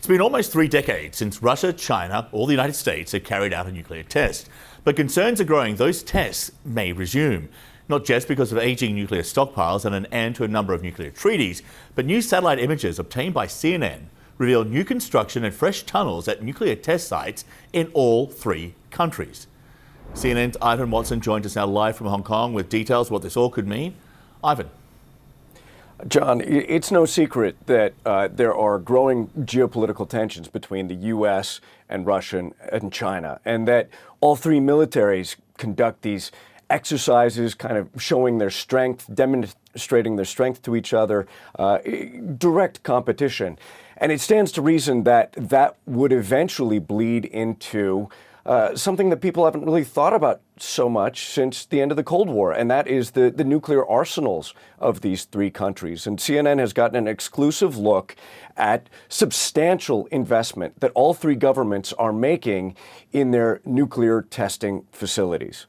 It's been almost 3 decades since Russia, China, or the United States have carried out a nuclear test. But concerns are growing those tests may resume. Not just because of aging nuclear stockpiles and an end to a number of nuclear treaties, but new satellite images obtained by CNN reveal new construction and fresh tunnels at nuclear test sites in all 3 countries. CNN's Ivan Watson joins us now live from Hong Kong with details what this all could mean. Ivan. John, it's no secret that there are growing geopolitical tensions between the U.S. and Russia and China, and that all 3 militaries conduct these exercises, kind of showing their strength, demonstrating their strength to each other, direct competition. And it stands to reason that that would eventually bleed into something that people haven't really thought about so much since the end of the Cold War, and that is the nuclear arsenals of these 3 countries. And CNN has gotten an exclusive look at substantial investment that all 3 governments are making in their nuclear testing facilities.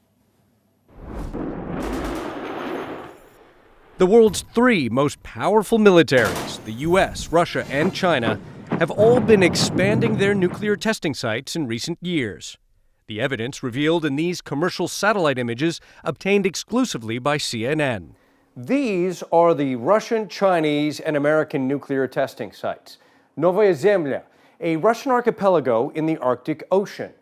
The world's 3 most powerful militaries, the U.S., Russia, and China, have all been expanding their nuclear testing sites in recent years. The evidence revealed in these commercial satellite images obtained exclusively by CNN. These are the Russian, Chinese, and American nuclear testing sites. Novaya Zemlya, a Russian archipelago in the Arctic Ocean.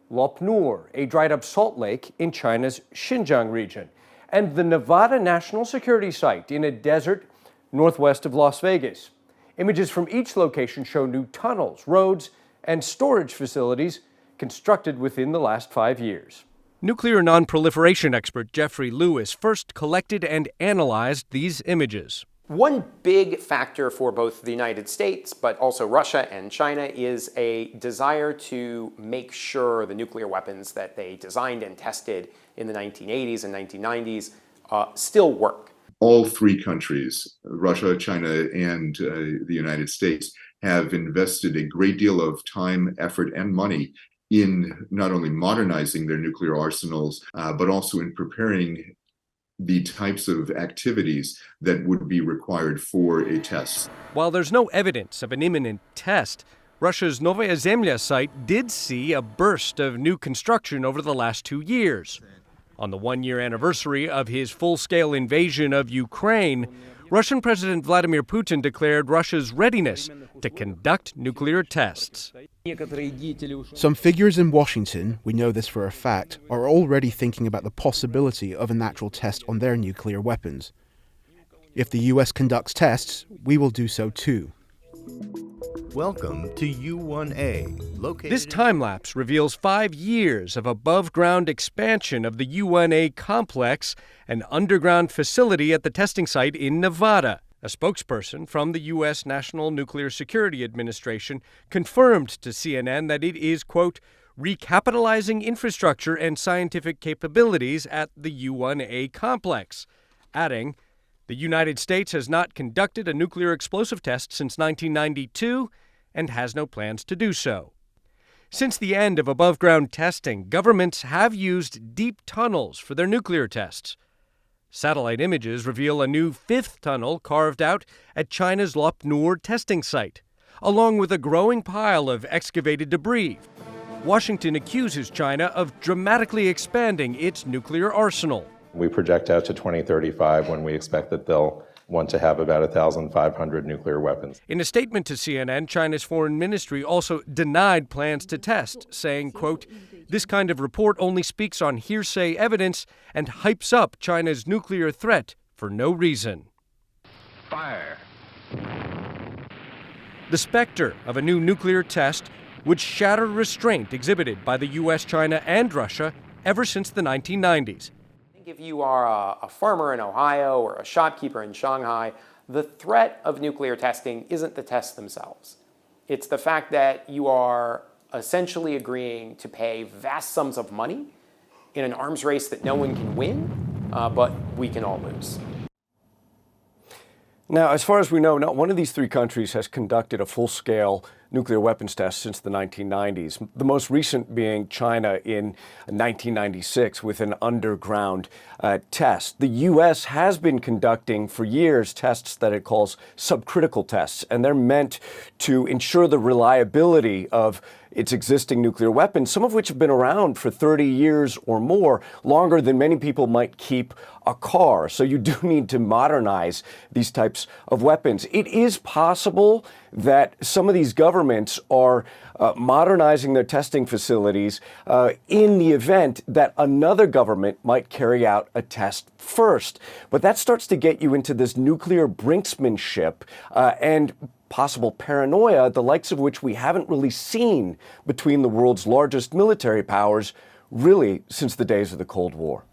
Lopnur, a dried-up salt lake in China's Xinjiang region. And the Nevada National Security Site in a desert northwest of Las Vegas. Images from each location show new tunnels, roads, and storage facilities constructed within the last 5 years. Nuclear nonproliferation expert Jeffrey Lewis first collected and analyzed these images. One big factor for both the United States, but also Russia and China, is a desire to make sure the nuclear weapons that they designed and tested in the 1980s and 1990s still work. All 3 countries, Russia, China, and the United States, have invested a great deal of time, effort, and money in not only modernizing their nuclear arsenals, but also in preparing the types of activities that would be required for a test. While there's no evidence of an imminent test, Russia's Novaya Zemlya site did see a burst of new construction over the last 2 years. On the 1-year anniversary of his full-scale invasion of Ukraine, Russian President Vladimir Putin declared Russia's readiness to conduct nuclear tests. Some figures in Washington, we know this for a fact, are already thinking about the possibility of a natural test on their nuclear weapons. If the U.S. conducts tests, we will do so too. Welcome to U1A, located... This time-lapse reveals 5 years of above-ground expansion of the U1A complex, an underground facility at the testing site in Nevada. A spokesperson from the U.S. National Nuclear Security Administration confirmed to CNN that it is, quote, recapitalizing infrastructure and scientific capabilities at the U1A complex, adding, the United States has not conducted a nuclear explosive test since 1992 and has no plans to do so. Since the end of above-ground testing, governments have used deep tunnels for their nuclear tests. Satellite images reveal a new 5th tunnel carved out at China's Lopnur testing site, along with a growing pile of excavated debris. Washington accuses China of dramatically expanding its nuclear arsenal. We project out to 2035 when we expect that they'll want to have about 1,500 nuclear weapons. In a statement to CNN, China's foreign ministry also denied plans to test, saying, quote, this kind of report only speaks on hearsay evidence and hypes up China's nuclear threat for no reason. Fire. The specter of a new nuclear test would shatter restraint exhibited by the U.S., China, and Russia ever since the 1990s. If you are a farmer in Ohio or a shopkeeper in Shanghai, the threat of nuclear testing isn't the tests themselves. It's the fact that you are essentially agreeing to pay vast sums of money in an arms race that no one can win, but we can all lose. Now, as far as we know, not one of these 3 countries has conducted a full-scale nuclear weapons tests since the 1990s, the most recent being China in 1996 with an underground test. The U.S. has been conducting for years tests that it calls subcritical tests, and they're meant to ensure the reliability of its existing nuclear weapons, some of which have been around for 30 years or more, longer than many people might keep a car. So you do need to modernize these types of weapons. It is possible that some of these governments are modernizing their testing facilities in the event that another government might carry out a test first. But that starts to get you into this nuclear brinksmanship and possible paranoia, the likes of which we haven't really seen between the world's largest military powers really since the days of the Cold War.